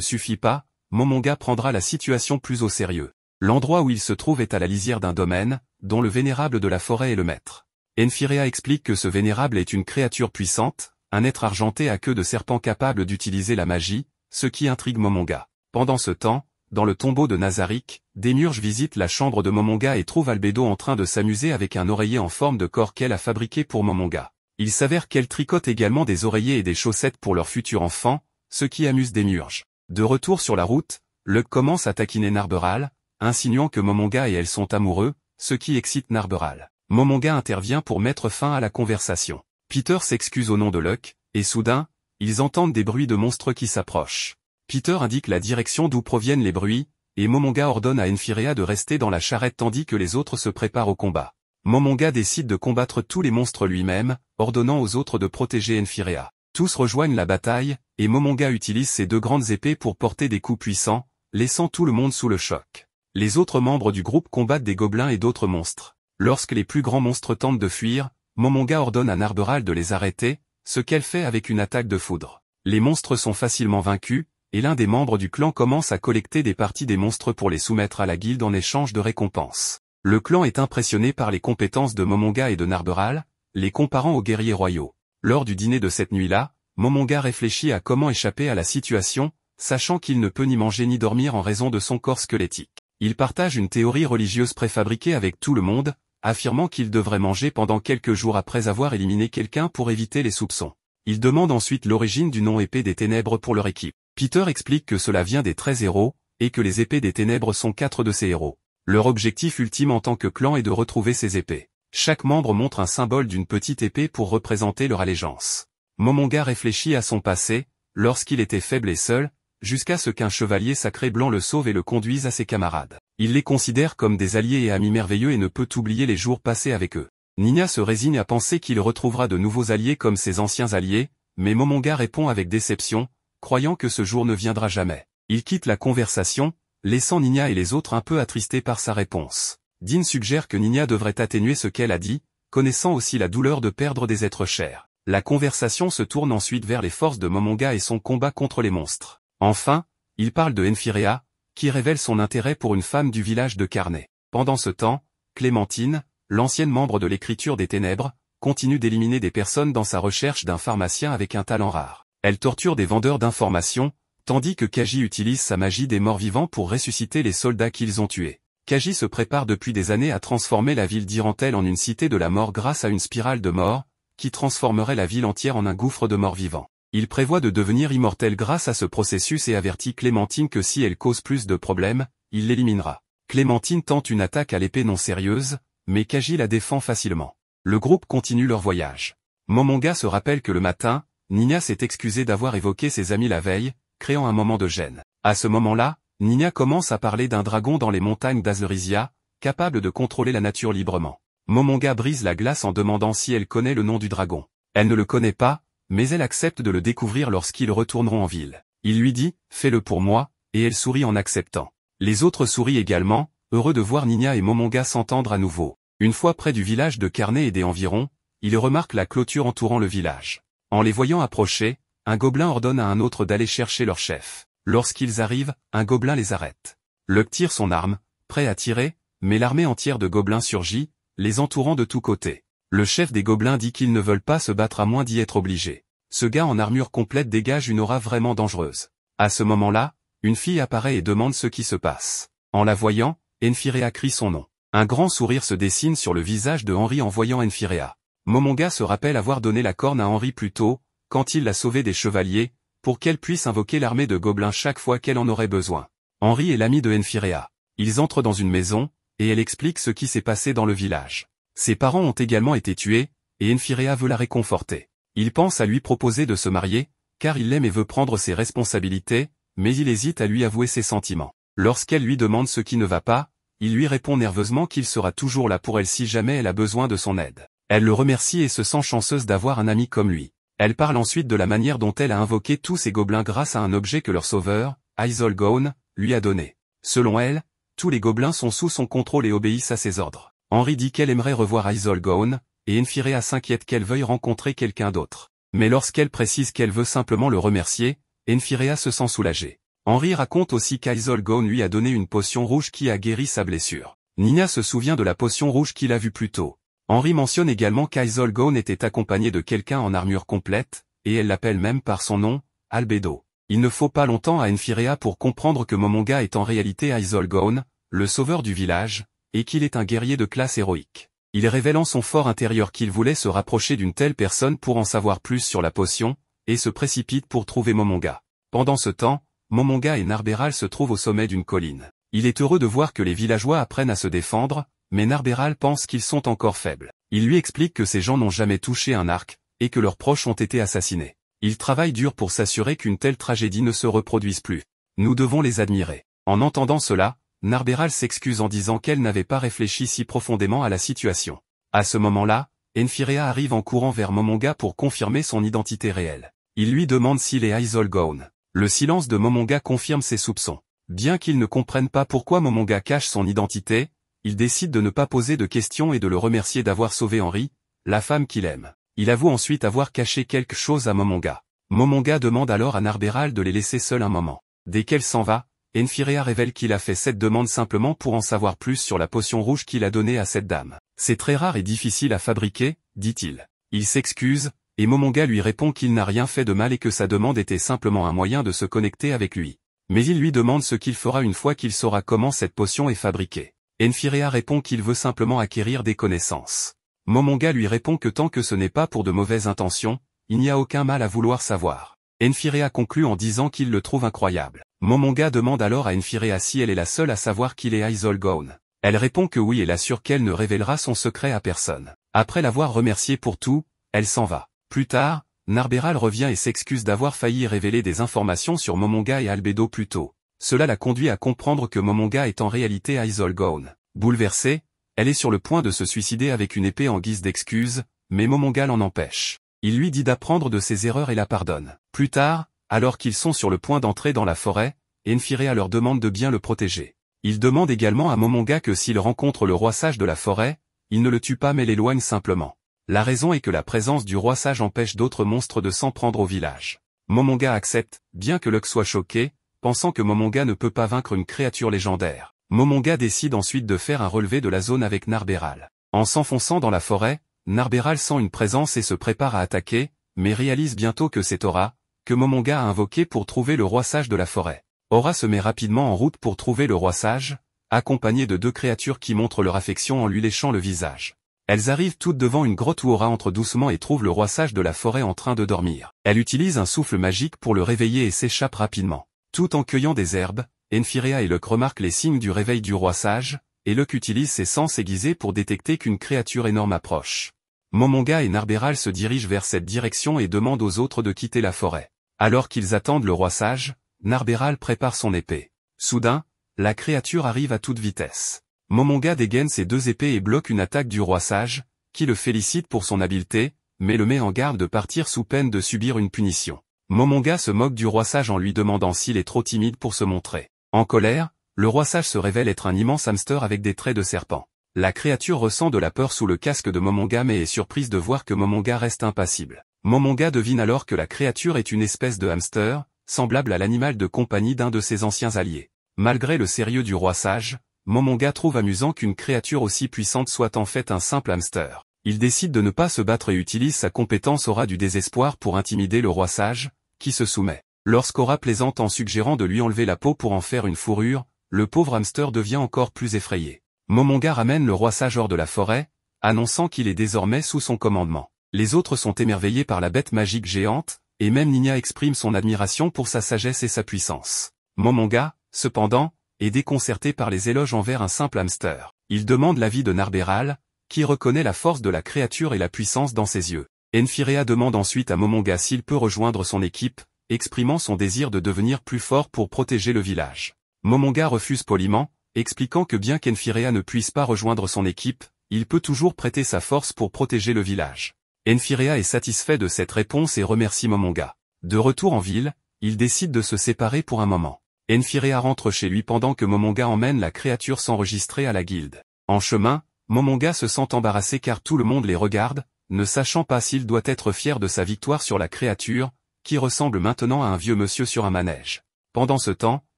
suffit pas, Momonga prendra la situation plus au sérieux. L'endroit où il se trouve est à la lisière d'un domaine, dont le vénérable de la forêt est le maître. Enfirea explique que ce vénérable est une créature puissante, un être argenté à queue de serpent capable d'utiliser la magie, ce qui intrigue Momonga. Pendant ce temps, dans le tombeau de Nazarick, Démiurge visite la chambre de Momonga et trouve Albedo en train de s'amuser avec un oreiller en forme de corps qu'elle a fabriqué pour Momonga. Il s'avère qu'elle tricote également des oreillers et des chaussettes pour leur futur enfant, ce qui amuse Démiurge. De retour sur la route, Luck commence à taquiner Narberal, insinuant que Momonga et elle sont amoureux, ce qui excite Narberal. Momonga intervient pour mettre fin à la conversation. Peter s'excuse au nom de Luck, et soudain, ils entendent des bruits de monstres qui s'approchent. Peter indique la direction d'où proviennent les bruits, et Momonga ordonne à Enfirea de rester dans la charrette tandis que les autres se préparent au combat. Momonga décide de combattre tous les monstres lui-même, ordonnant aux autres de protéger Enfirea. Tous rejoignent la bataille, et Momonga utilise ses 2 grandes épées pour porter des coups puissants, laissant tout le monde sous le choc. Les autres membres du groupe combattent des gobelins et d'autres monstres. Lorsque les plus grands monstres tentent de fuir, Momonga ordonne à Narberal de les arrêter, ce qu'elle fait avec une attaque de foudre. Les monstres sont facilement vaincus, et l'un des membres du clan commence à collecter des parties des monstres pour les soumettre à la guilde en échange de récompenses. Le clan est impressionné par les compétences de Momonga et de Narberal, les comparant aux guerriers royaux. Lors du dîner de cette nuit-là, Momonga réfléchit à comment échapper à la situation, sachant qu'il ne peut ni manger ni dormir en raison de son corps squelettique. Il partage une théorie religieuse préfabriquée avec tout le monde, affirmant qu'il devrait manger pendant quelques jours après avoir éliminé quelqu'un pour éviter les soupçons. Il demande ensuite l'origine du nom épée des ténèbres pour leur équipe. Peter explique que cela vient des 13 héros, et que les épées des ténèbres sont 4 de ces héros. Leur objectif ultime en tant que clan est de retrouver ces épées. Chaque membre montre un symbole d'une petite épée pour représenter leur allégeance. Momonga réfléchit à son passé, lorsqu'il était faible et seul, jusqu'à ce qu'un chevalier sacré blanc le sauve et le conduise à ses camarades. Il les considère comme des alliés et amis merveilleux et ne peut oublier les jours passés avec eux. Nina se résigne à penser qu'il retrouvera de nouveaux alliés comme ses anciens alliés, mais Momonga répond avec déception, croyant que ce jour ne viendra jamais. Il quitte la conversation, laissant Nina et les autres un peu attristés par sa réponse. Dean suggère que Nina devrait atténuer ce qu'elle a dit, connaissant aussi la douleur de perdre des êtres chers. La conversation se tourne ensuite vers les forces de Momonga et son combat contre les monstres. Enfin, il parle de Enfirea, qui révèle son intérêt pour une femme du village de Carnet. Pendant ce temps, Clémentine, l'ancienne membre de l'écriture des ténèbres, continue d'éliminer des personnes dans sa recherche d'un pharmacien avec un talent rare. Elle torture des vendeurs d'informations, tandis que Kaji utilise sa magie des morts vivants pour ressusciter les soldats qu'ils ont tués. Kaji se prépare depuis des années à transformer la ville d'Irantel en une cité de la mort grâce à une spirale de mort, qui transformerait la ville entière en un gouffre de morts vivants. Il prévoit de devenir immortel grâce à ce processus et avertit Clémentine que si elle cause plus de problèmes, il l'éliminera. Clémentine tente une attaque à l'épée non sérieuse, mais Kaji la défend facilement. Le groupe continue leur voyage. Momonga se rappelle que le matin, Nina s'est excusée d'avoir évoqué ses amis la veille, créant un moment de gêne. À ce moment-là, Nina commence à parler d'un dragon dans les montagnes d'Azerisia, capable de contrôler la nature librement. Momonga brise la glace en demandant si elle connaît le nom du dragon. Elle ne le connaît pas, mais elle accepte de le découvrir lorsqu'ils retourneront en ville. Il lui dit « Fais-le pour moi », et elle sourit en acceptant. Les autres sourient également, heureux de voir Nina et Momonga s'entendre à nouveau. Une fois près du village de Carnet et des environs, ils remarquent la clôture entourant le village. En les voyant approcher, un gobelin ordonne à un autre d'aller chercher leur chef. Lorsqu'ils arrivent, un gobelin les arrête. Luck tire son arme, prêt à tirer, mais l'armée entière de gobelins surgit, les entourant de tous côtés. Le chef des gobelins dit qu'ils ne veulent pas se battre à moins d'y être obligés. Ce gars en armure complète dégage une aura vraiment dangereuse. À ce moment-là, une fille apparaît et demande ce qui se passe. En la voyant, Enfirea crie son nom. Un grand sourire se dessine sur le visage de Henri en voyant Enfirea. Momonga se rappelle avoir donné la corne à Henri plus tôt, quand il l'a sauvé des chevaliers, pour qu'elle puisse invoquer l'armée de gobelins chaque fois qu'elle en aurait besoin. Henri est l'ami de Enfirea. Ils entrent dans une maison, et elle explique ce qui s'est passé dans le village. Ses parents ont également été tués, et Enfirea veut la réconforter. Il pense à lui proposer de se marier, car il l'aime et veut prendre ses responsabilités, mais il hésite à lui avouer ses sentiments. Lorsqu'elle lui demande ce qui ne va pas, il lui répond nerveusement qu'il sera toujours là pour elle si jamais elle a besoin de son aide. Elle le remercie et se sent chanceuse d'avoir un ami comme lui. Elle parle ensuite de la manière dont elle a invoqué tous ces gobelins grâce à un objet que leur sauveur, Aizol Gone, lui a donné. Selon elle, tous les gobelins sont sous son contrôle et obéissent à ses ordres. Henri dit qu'elle aimerait revoir Aizol Gone, et Enfirea s'inquiète qu'elle veuille rencontrer quelqu'un d'autre. Mais lorsqu'elle précise qu'elle veut simplement le remercier, Enfirea se sent soulagée. Henry raconte aussi qu'Izol Gone lui a donné une potion rouge qui a guéri sa blessure. Nina se souvient de la potion rouge qu'il a vue plus tôt. Henry mentionne également qu'Izol Gone était accompagné de quelqu'un en armure complète, et elle l'appelle même par son nom, Albedo. Il ne faut pas longtemps à Enfirea pour comprendre que Momonga est en réalité Izol Gone, le sauveur du village, et qu'il est un guerrier de classe héroïque. Il révèle en son fort intérieur qu'il voulait se rapprocher d'une telle personne pour en savoir plus sur la potion, et se précipite pour trouver Momonga. Pendant ce temps, Momonga et Narberal se trouvent au sommet d'une colline. Il est heureux de voir que les villageois apprennent à se défendre, mais Narberal pense qu'ils sont encore faibles. Il lui explique que ces gens n'ont jamais touché un arc, et que leurs proches ont été assassinés. Ils travaillent dur pour s'assurer qu'une telle tragédie ne se reproduise plus. Nous devons les admirer. En entendant cela, Narberal s'excuse en disant qu'elle n'avait pas réfléchi si profondément à la situation. À ce moment-là, Enfirea arrive en courant vers Momonga pour confirmer son identité réelle. Il lui demande s'il est Izol Gone. Le silence de Momonga confirme ses soupçons. Bien qu'il ne comprenne pas pourquoi Momonga cache son identité, il décide de ne pas poser de questions et de le remercier d'avoir sauvé Henry, la femme qu'il aime. Il avoue ensuite avoir caché quelque chose à Momonga. Momonga demande alors à Narberal de les laisser seuls un moment. Dès qu'elle s'en va, Enfirea révèle qu'il a fait cette demande simplement pour en savoir plus sur la potion rouge qu'il a donnée à cette dame. C'est très rare et difficile à fabriquer, dit-il. Il s'excuse, et Momonga lui répond qu'il n'a rien fait de mal et que sa demande était simplement un moyen de se connecter avec lui. Mais il lui demande ce qu'il fera une fois qu'il saura comment cette potion est fabriquée. Enfirea répond qu'il veut simplement acquérir des connaissances. Momonga lui répond que tant que ce n'est pas pour de mauvaises intentions, il n'y a aucun mal à vouloir savoir. Enfirea conclut en disant qu'il le trouve incroyable. Momonga demande alors à Enfirea si elle est la seule à savoir qu'il est Izol Gone. Elle répond que oui et l'assure qu'elle ne révélera son secret à personne. Après l'avoir remercié pour tout, elle s'en va. Plus tard, Narberal revient et s'excuse d'avoir failli révéler des informations sur Momonga et Albedo plus tôt. Cela la conduit à comprendre que Momonga est en réalité Izol Gone. Bouleversée, elle est sur le point de se suicider avec une épée en guise d'excuse, mais Momonga l'en empêche. Il lui dit d'apprendre de ses erreurs et la pardonne. Plus tard, alors qu'ils sont sur le point d'entrer dans la forêt, Enfirea leur demande de bien le protéger. Il demande également à Momonga que s'il rencontre le roi sage de la forêt, il ne le tue pas mais l'éloigne simplement. La raison est que la présence du roi sage empêche d'autres monstres de s'en prendre au village. Momonga accepte, bien que Luck soit choqué, pensant que Momonga ne peut pas vaincre une créature légendaire. Momonga décide ensuite de faire un relevé de la zone avec Narberal. En s'enfonçant dans la forêt, Narberal sent une présence et se prépare à attaquer, mais réalise bientôt que c'est Aura, que Momonga a invoqué pour trouver le roi sage de la forêt. Aura se met rapidement en route pour trouver le roi sage, accompagné de deux créatures qui montrent leur affection en lui léchant le visage. Elles arrivent toutes devant une grotte où Aura entre doucement et trouve le roi sage de la forêt en train de dormir. Elle utilise un souffle magique pour le réveiller et s'échappe rapidement. Tout en cueillant des herbes, Enfirea et Luck remarquent les signes du réveil du roi sage, et Luck utilise ses sens aiguisés pour détecter qu'une créature énorme approche. Momonga et Narberal se dirigent vers cette direction et demandent aux autres de quitter la forêt. Alors qu'ils attendent le roi sage, Narberal prépare son épée. Soudain, la créature arrive à toute vitesse. Momonga dégaine ses deux épées et bloque une attaque du roi sage, qui le félicite pour son habileté, mais le met en garde de partir sous peine de subir une punition. Momonga se moque du roi sage en lui demandant s'il est trop timide pour se montrer. En colère, le roi sage se révèle être un immense hamster avec des traits de serpent. La créature ressent de la peur sous le casque de Momonga mais est surprise de voir que Momonga reste impassible. Momonga devine alors que la créature est une espèce de hamster, semblable à l'animal de compagnie d'un de ses anciens alliés. Malgré le sérieux du roi sage, Momonga trouve amusant qu'une créature aussi puissante soit en fait un simple hamster. Il décide de ne pas se battre et utilise sa compétence Aura du désespoir pour intimider le roi sage, qui se soumet. Lorsqu'Aura plaisante en suggérant de lui enlever la peau pour en faire une fourrure, le pauvre hamster devient encore plus effrayé. Momonga ramène le roi sage hors de la forêt, annonçant qu'il est désormais sous son commandement. Les autres sont émerveillés par la bête magique géante, et même Nina exprime son admiration pour sa sagesse et sa puissance. Momonga, cependant, est déconcerté par les éloges envers un simple hamster. Il demande l'avis de Narberal, qui reconnaît la force de la créature et la puissance dans ses yeux. Enfirea demande ensuite à Momonga s'il peut rejoindre son équipe, exprimant son désir de devenir plus fort pour protéger le village. Momonga refuse poliment, expliquant que bien qu'Enfirea ne puisse pas rejoindre son équipe, il peut toujours prêter sa force pour protéger le village. Enfirea est satisfait de cette réponse et remercie Momonga. De retour en ville, il décide de se séparer pour un moment. Enfirea rentre chez lui pendant que Momonga emmène la créature s'enregistrer à la guilde. En chemin, Momonga se sent embarrassé car tout le monde les regarde, ne sachant pas s'il doit être fier de sa victoire sur la créature, qui ressemble maintenant à un vieux monsieur sur un manège. Pendant ce temps,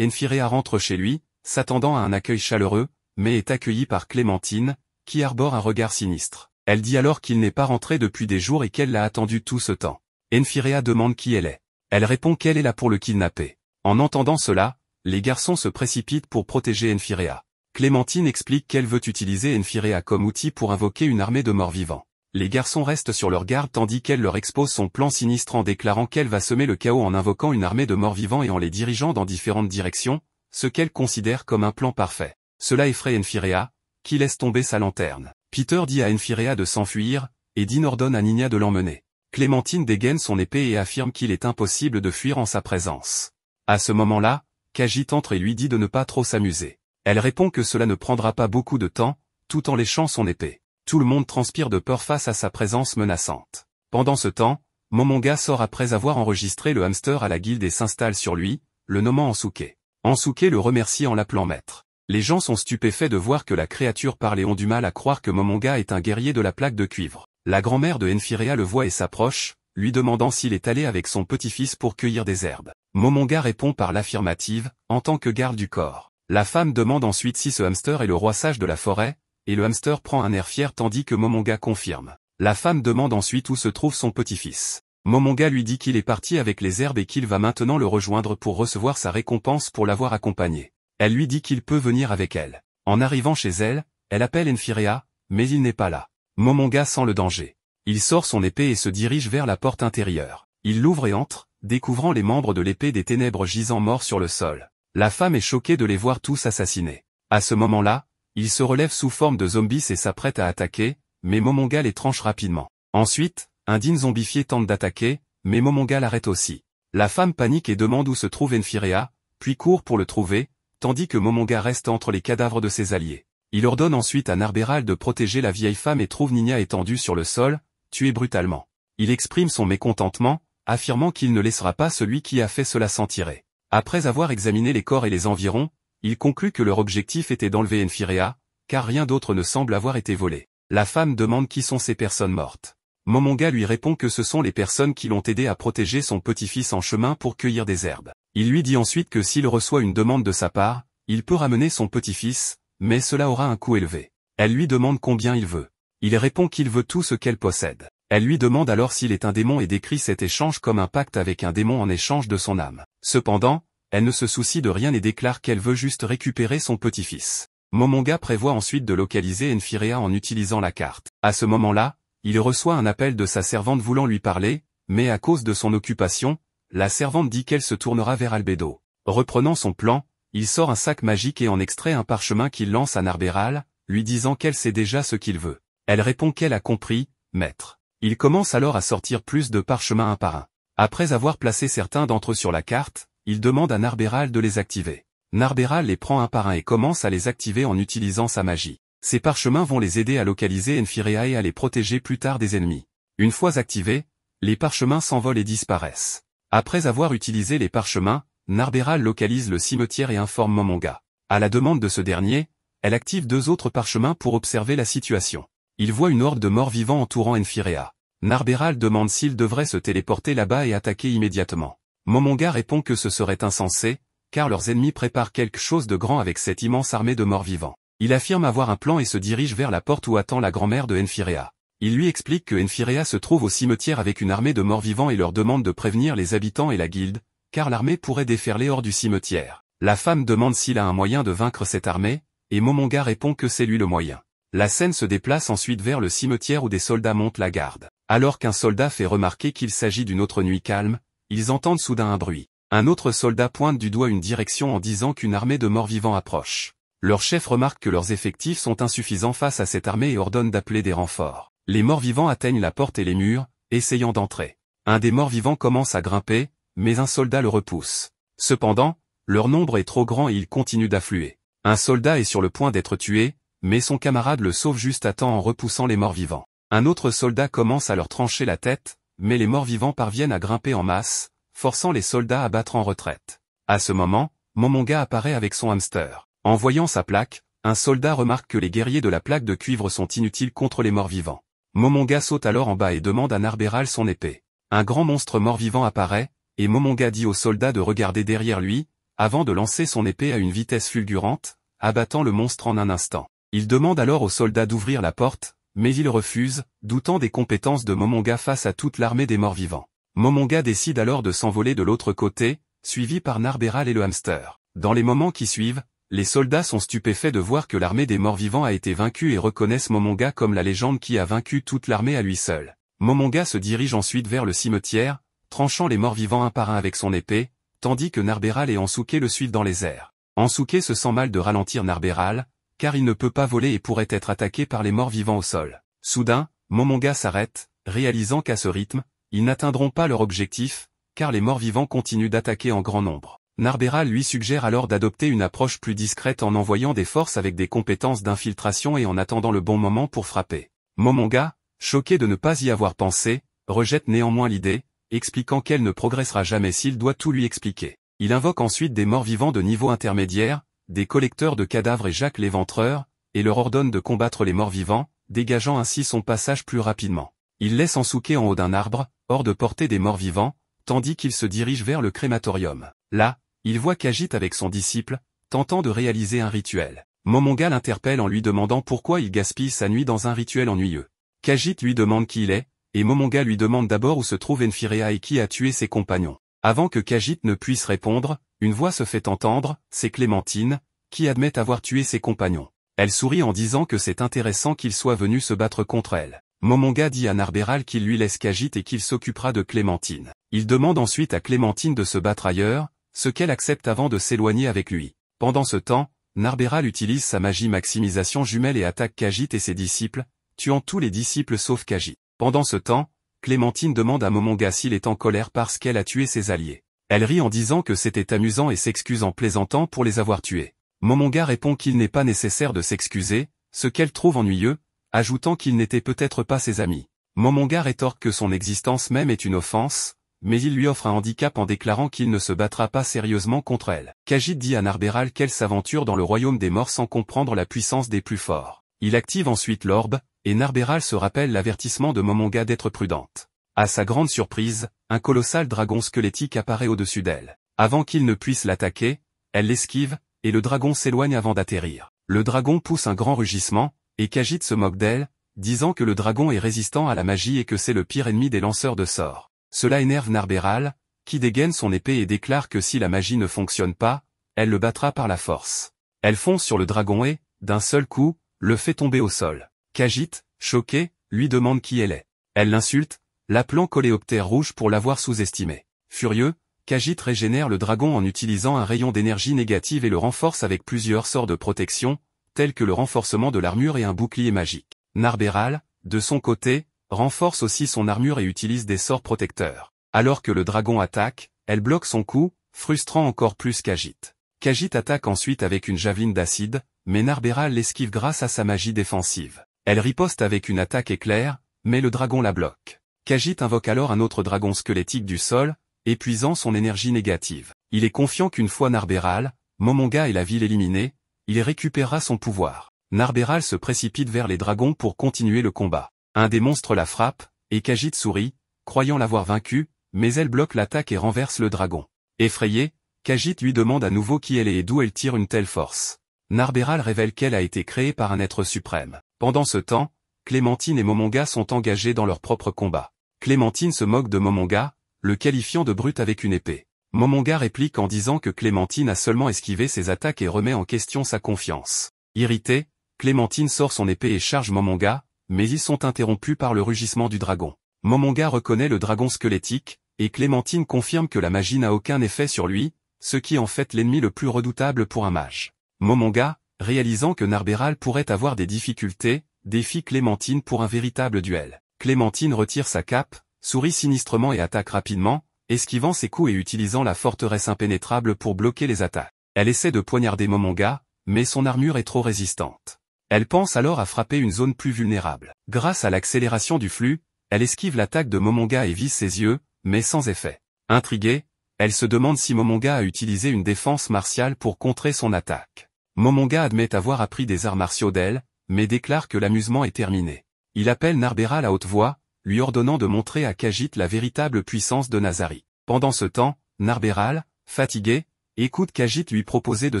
Enfirea rentre chez lui, s'attendant à un accueil chaleureux, mais est accueilli par Clémentine, qui arbore un regard sinistre. Elle dit alors qu'il n'est pas rentré depuis des jours et qu'elle l'a attendu tout ce temps. Enfirea demande qui elle est. Elle répond qu'elle est là pour le kidnapper. En entendant cela, les garçons se précipitent pour protéger Enfirea. Clémentine explique qu'elle veut utiliser Enfirea comme outil pour invoquer une armée de morts-vivants. Les garçons restent sur leur garde tandis qu'elle leur expose son plan sinistre en déclarant qu'elle va semer le chaos en invoquant une armée de morts-vivants et en les dirigeant dans différentes directions, ce qu'elle considère comme un plan parfait. Cela effraie Enfirea, qui laisse tomber sa lanterne. Peter dit à Enfirea de s'enfuir, et Dean ordonne à Nina de l'emmener. Clémentine dégaine son épée et affirme qu'il est impossible de fuir en sa présence. À ce moment-là, Khajiit entre et lui dit de ne pas trop s'amuser. Elle répond que cela ne prendra pas beaucoup de temps, tout en léchant son épée. Tout le monde transpire de peur face à sa présence menaçante. Pendant ce temps, Momonga sort après avoir enregistré le hamster à la guilde et s'installe sur lui, le nommant Ansuke. Ansuke le remercie en l'appelant maître. Les gens sont stupéfaits de voir que la créature parle et ont du mal à croire que Momonga est un guerrier de la plaque de cuivre. La grand-mère de Enfirea le voit et s'approche, lui demandant s'il est allé avec son petit-fils pour cueillir des herbes. Momonga répond par l'affirmative, en tant que garde du corps. La femme demande ensuite si ce hamster est le roi sage de la forêt, et le hamster prend un air fier tandis que Momonga confirme. La femme demande ensuite où se trouve son petit-fils. Momonga lui dit qu'il est parti avec les herbes et qu'il va maintenant le rejoindre pour recevoir sa récompense pour l'avoir accompagné. Elle lui dit qu'il peut venir avec elle. En arrivant chez elle, elle appelle Enfirea, mais il n'est pas là. Momonga sent le danger. Il sort son épée et se dirige vers la porte intérieure. Il l'ouvre et entre, découvrant les membres de l'épée des ténèbres gisant morts sur le sol. La femme est choquée de les voir tous assassinés. À ce moment-là, il se relève sous forme de zombies et s'apprête à attaquer, mais Momonga les tranche rapidement. Ensuite, un Dean zombifié tente d'attaquer, mais Momonga l'arrête aussi. La femme panique et demande où se trouve Enfirea, puis court pour le trouver, tandis que Momonga reste entre les cadavres de ses alliés. Il ordonne ensuite à Narberal de protéger la vieille femme et trouve Nina étendue sur le sol, tuée brutalement. Il exprime son mécontentement, affirmant qu'il ne laissera pas celui qui a fait cela s'en tirer. Après avoir examiné les corps et les environs, il conclut que leur objectif était d'enlever Enfirea, car rien d'autre ne semble avoir été volé. La femme demande qui sont ces personnes mortes. Momonga lui répond que ce sont les personnes qui l'ont aidé à protéger son petit-fils en chemin pour cueillir des herbes. Il lui dit ensuite que s'il reçoit une demande de sa part, il peut ramener son petit-fils, mais cela aura un coût élevé. Elle lui demande combien il veut. Il répond qu'il veut tout ce qu'elle possède. Elle lui demande alors s'il est un démon et décrit cet échange comme un pacte avec un démon en échange de son âme. Cependant, elle ne se soucie de rien et déclare qu'elle veut juste récupérer son petit-fils. Momonga prévoit ensuite de localiser Enfirea en utilisant la carte. À ce moment-là, il reçoit un appel de sa servante voulant lui parler, mais à cause de son occupation, la servante dit qu'elle se tournera vers Albedo. Reprenant son plan, il sort un sac magique et en extrait un parchemin qu'il lance à Narberal, lui disant qu'elle sait déjà ce qu'il veut. Elle répond qu'elle a compris, maître. Il commence alors à sortir plus de parchemins un par un. Après avoir placé certains d'entre eux sur la carte, il demande à Narberal de les activer. Narberal les prend un par un et commence à les activer en utilisant sa magie. Ces parchemins vont les aider à localiser Enfirea et à les protéger plus tard des ennemis. Une fois activés, les parchemins s'envolent et disparaissent. Après avoir utilisé les parchemins, Narberal localise le cimetière et informe Momonga. À la demande de ce dernier, elle active 2 autres parchemins pour observer la situation. Il voit une horde de morts vivants entourant Enfirea. Narberal demande s'il devrait se téléporter là-bas et attaquer immédiatement. Momonga répond que ce serait insensé, car leurs ennemis préparent quelque chose de grand avec cette immense armée de morts vivants. Il affirme avoir un plan et se dirige vers la porte où attend la grand-mère de Enfirea. Il lui explique que Enfirea se trouve au cimetière avec une armée de morts vivants et leur demande de prévenir les habitants et la guilde, car l'armée pourrait déferler hors du cimetière. La femme demande s'il a un moyen de vaincre cette armée, et Momonga répond que c'est lui le moyen. La scène se déplace ensuite vers le cimetière où des soldats montent la garde. Alors qu'un soldat fait remarquer qu'il s'agit d'une autre nuit calme, ils entendent soudain un bruit. Un autre soldat pointe du doigt une direction en disant qu'une armée de morts vivants approche. Leur chef remarque que leurs effectifs sont insuffisants face à cette armée et ordonne d'appeler des renforts. Les morts vivants atteignent la porte et les murs, essayant d'entrer. Un des morts vivants commence à grimper, mais un soldat le repousse. Cependant, leur nombre est trop grand et ils continuent d'affluer. Un soldat est sur le point d'être tué, mais son camarade le sauve juste à temps en repoussant les morts vivants. Un autre soldat commence à leur trancher la tête, mais les morts vivants parviennent à grimper en masse, forçant les soldats à battre en retraite. À ce moment, Momonga apparaît avec son hamster. En voyant sa plaque, un soldat remarque que les guerriers de la plaque de cuivre sont inutiles contre les morts vivants. Momonga saute alors en bas et demande à Narberal son épée. Un grand monstre mort-vivant apparaît, et Momonga dit aux soldats de regarder derrière lui, avant de lancer son épée à une vitesse fulgurante, abattant le monstre en un instant. Il demande alors aux soldats d'ouvrir la porte, mais ils refusent, doutant des compétences de Momonga face à toute l'armée des morts-vivants. Momonga décide alors de s'envoler de l'autre côté, suivi par Narberal et le hamster. Dans les moments qui suivent, les soldats sont stupéfaits de voir que l'armée des morts-vivants a été vaincue et reconnaissent Momonga comme la légende qui a vaincu toute l'armée à lui seul. Momonga se dirige ensuite vers le cimetière, tranchant les morts-vivants un par un avec son épée, tandis que Narberal et Ansuke le suivent dans les airs. Ansuke se sent mal de ralentir Narberal, car il ne peut pas voler et pourrait être attaqué par les morts-vivants au sol. Soudain, Momonga s'arrête, réalisant qu'à ce rythme, ils n'atteindront pas leur objectif, car les morts-vivants continuent d'attaquer en grand nombre. Narberal lui suggère alors d'adopter une approche plus discrète en envoyant des forces avec des compétences d'infiltration et en attendant le bon moment pour frapper. Momonga, choqué de ne pas y avoir pensé, rejette néanmoins l'idée, expliquant qu'elle ne progressera jamais s'il doit tout lui expliquer. Il invoque ensuite des morts-vivants de niveau intermédiaire, des collecteurs de cadavres et Jacques l'Éventreur, et leur ordonne de combattre les morts-vivants, dégageant ainsi son passage plus rapidement. Il laisse Ansuke en haut d'un arbre, hors de portée des morts-vivants, tandis qu'il se dirige vers le crématorium. Là, il voit Khajiit avec son disciple, tentant de réaliser un rituel. Momonga l'interpelle en lui demandant pourquoi il gaspille sa nuit dans un rituel ennuyeux. Khajiit lui demande qui il est, et Momonga lui demande d'abord où se trouve Enfirea et qui a tué ses compagnons. Avant que Khajiit ne puisse répondre, une voix se fait entendre, c'est Clémentine, qui admet avoir tué ses compagnons. Elle sourit en disant que c'est intéressant qu'il soit venu se battre contre elle. Momonga dit à Narberal qu'il lui laisse Khajiit et qu'il s'occupera de Clémentine. Il demande ensuite à Clémentine de se battre ailleurs, ce qu'elle accepte avant de s'éloigner avec lui. Pendant ce temps, Narberal utilise sa magie maximisation jumelle et attaque Khajiit et ses disciples, tuant tous les disciples sauf Khajiit. Pendant ce temps, Clémentine demande à Momonga s'il est en colère parce qu'elle a tué ses alliés. Elle rit en disant que c'était amusant et s'excuse en plaisantant pour les avoir tués. Momonga répond qu'il n'est pas nécessaire de s'excuser, ce qu'elle trouve ennuyeux, ajoutant qu'ils n'étaient peut-être pas ses amis. Momonga rétorque que son existence même est une offense, mais il lui offre un handicap en déclarant qu'il ne se battra pas sérieusement contre elle. Khajiit dit à Narberal qu'elle s'aventure dans le royaume des morts sans comprendre la puissance des plus forts. Il active ensuite l'orbe, et Narberal se rappelle l'avertissement de Momonga d'être prudente. À sa grande surprise, un colossal dragon squelettique apparaît au-dessus d'elle. Avant qu'il ne puisse l'attaquer, elle l'esquive, et le dragon s'éloigne avant d'atterrir. Le dragon pousse un grand rugissement, et Khajiit se moque d'elle, disant que le dragon est résistant à la magie et que c'est le pire ennemi des lanceurs de sorts. Cela énerve Narberal, qui dégaine son épée et déclare que si la magie ne fonctionne pas, elle le battra par la force. Elle fonce sur le dragon et, d'un seul coup, le fait tomber au sol. Khajiit, choqué, lui demande qui elle est. Elle l'insulte, l'appelant coléoptère rouge pour l'avoir sous-estimé. Furieux, Khajiit régénère le dragon en utilisant un rayon d'énergie négative et le renforce avec plusieurs sorts de protection, tels que le renforcement de l'armure et un bouclier magique. Narberal, de son côté, renforce aussi son armure et utilise des sorts protecteurs. Alors que le dragon attaque, elle bloque son coup, frustrant encore plus Khajiit. Khajiit attaque ensuite avec une javeline d'acide, mais Narberal l'esquive grâce à sa magie défensive. Elle riposte avec une attaque éclair, mais le dragon la bloque. Khajiit invoque alors un autre dragon squelettique du sol, épuisant son énergie négative. Il est confiant qu'une fois Narberal, Momonga et la ville éliminée, il récupérera son pouvoir. Narberal se précipite vers les dragons pour continuer le combat. Un des monstres la frappe, et Khajiit sourit, croyant l'avoir vaincu, mais elle bloque l'attaque et renverse le dragon. Effrayé, Khajiit lui demande à nouveau qui elle est et d'où elle tire une telle force. Narberal révèle qu'elle a été créée par un être suprême. Pendant ce temps, Clémentine et Momonga sont engagés dans leur propre combat. Clémentine se moque de Momonga, le qualifiant de brute avec une épée. Momonga réplique en disant que Clémentine a seulement esquivé ses attaques et remet en question sa confiance. Irritée, Clémentine sort son épée et charge Momonga, mais ils sont interrompus par le rugissement du dragon. Momonga reconnaît le dragon squelettique, et Clémentine confirme que la magie n'a aucun effet sur lui, ce qui en fait l'ennemi le plus redoutable pour un mage. Momonga, réalisant que Narberal pourrait avoir des difficultés, défie Clémentine pour un véritable duel. Clémentine retire sa cape, sourit sinistrement et attaque rapidement, esquivant ses coups et utilisant la forteresse impénétrable pour bloquer les attaques. Elle essaie de poignarder Momonga, mais son armure est trop résistante. Elle pense alors à frapper une zone plus vulnérable. Grâce à l'accélération du flux, elle esquive l'attaque de Momonga et vise ses yeux, mais sans effet. Intriguée, elle se demande si Momonga a utilisé une défense martiale pour contrer son attaque. Momonga admet avoir appris des arts martiaux d'elle, mais déclare que l'amusement est terminé. Il appelle Narberal à haute voix, lui ordonnant de montrer à Khajiit la véritable puissance de Nazari. Pendant ce temps, Narberal, fatigué, écoute Khajiit lui proposer de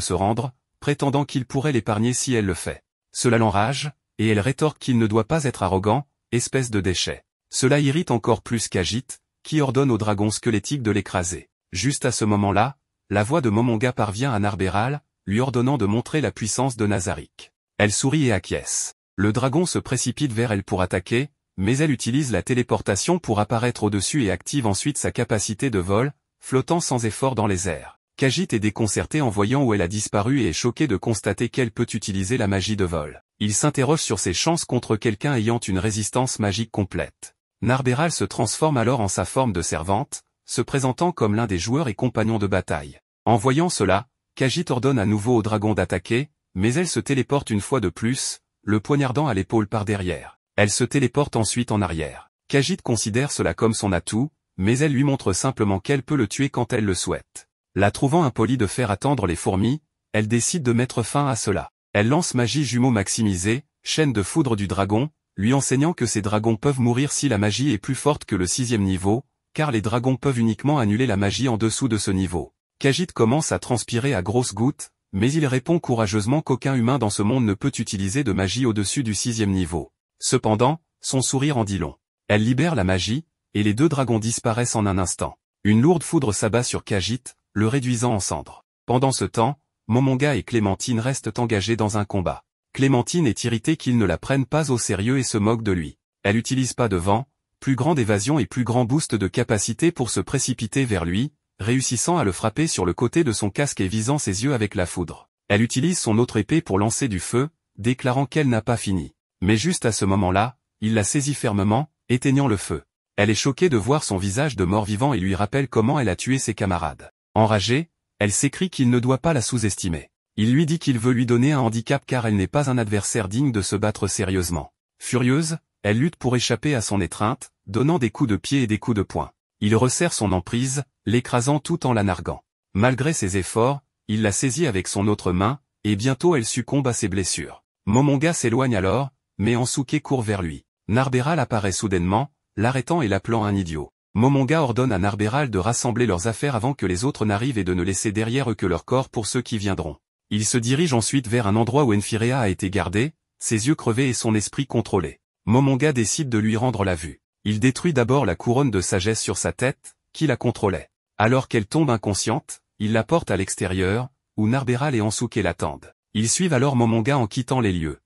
se rendre, prétendant qu'il pourrait l'épargner si elle le fait. Cela l'enrage, et elle rétorque qu'il ne doit pas être arrogant, espèce de déchet. Cela irrite encore plus Khajiit, qui ordonne au dragon squelettique de l'écraser. Juste à ce moment-là, la voix de Momonga parvient à Narberal, lui ordonnant de montrer la puissance de Nazarick. Elle sourit et acquiesce. Le dragon se précipite vers elle pour attaquer, mais elle utilise la téléportation pour apparaître au-dessus et active ensuite sa capacité de vol, flottant sans effort dans les airs. Khajiit est déconcerté en voyant où elle a disparu et est choqué de constater qu'elle peut utiliser la magie de vol. Il s'interroge sur ses chances contre quelqu'un ayant une résistance magique complète. Narberal se transforme alors en sa forme de servante, se présentant comme l'un des joueurs et compagnons de bataille. En voyant cela, Khajiit ordonne à nouveau au dragon d'attaquer, mais elle se téléporte une fois de plus, le poignardant à l'épaule par derrière. Elle se téléporte ensuite en arrière. Khajiit considère cela comme son atout, mais elle lui montre simplement qu'elle peut le tuer quand elle le souhaite. La trouvant impolie de faire attendre les fourmis, elle décide de mettre fin à cela. Elle lance magie jumeau maximisée, chaîne de foudre du dragon, lui enseignant que ces dragons peuvent mourir si la magie est plus forte que le 6e niveau, car les dragons peuvent uniquement annuler la magie en dessous de ce niveau. Khajiit commence à transpirer à grosses gouttes, mais il répond courageusement qu'aucun humain dans ce monde ne peut utiliser de magie au-dessus du 6e niveau. Cependant, son sourire en dit long. Elle libère la magie, et les deux dragons disparaissent en un instant. Une lourde foudre s'abat sur Khajiit, le réduisant en cendres. Pendant ce temps, Momonga et Clémentine restent engagés dans un combat. Clémentine est irritée qu'ils ne la prennent pas au sérieux et se moque de lui. Elle utilise pas de vent, plus grande évasion et plus grand boost de capacité pour se précipiter vers lui, réussissant à le frapper sur le côté de son casque et visant ses yeux avec la foudre. Elle utilise son autre épée pour lancer du feu, déclarant qu'elle n'a pas fini. Mais juste à ce moment-là, il la saisit fermement, éteignant le feu. Elle est choquée de voir son visage de mort-vivant et lui rappelle comment elle a tué ses camarades. Enragée, elle s'écrie qu'il ne doit pas la sous-estimer. Il lui dit qu'il veut lui donner un handicap car elle n'est pas un adversaire digne de se battre sérieusement. Furieuse, elle lutte pour échapper à son étreinte, donnant des coups de pied et des coups de poing. Il resserre son emprise, l'écrasant tout en la narguant. Malgré ses efforts, il la saisit avec son autre main, et bientôt elle succombe à ses blessures. Momonga s'éloigne alors, mais Ansuke court vers lui. Narberal apparaît soudainement, l'arrêtant et l'appelant un idiot. Momonga ordonne à Narberal de rassembler leurs affaires avant que les autres n'arrivent et de ne laisser derrière eux que leur corps pour ceux qui viendront. Il se dirige ensuite vers un endroit où Enfirea a été gardé, ses yeux crevés et son esprit contrôlé. Momonga décide de lui rendre la vue. Il détruit d'abord la couronne de sagesse sur sa tête, qui la contrôlait. Alors qu'elle tombe inconsciente, il la porte à l'extérieur, où Narberal et Ansuke l'attendent. Ils suivent alors Momonga en quittant les lieux.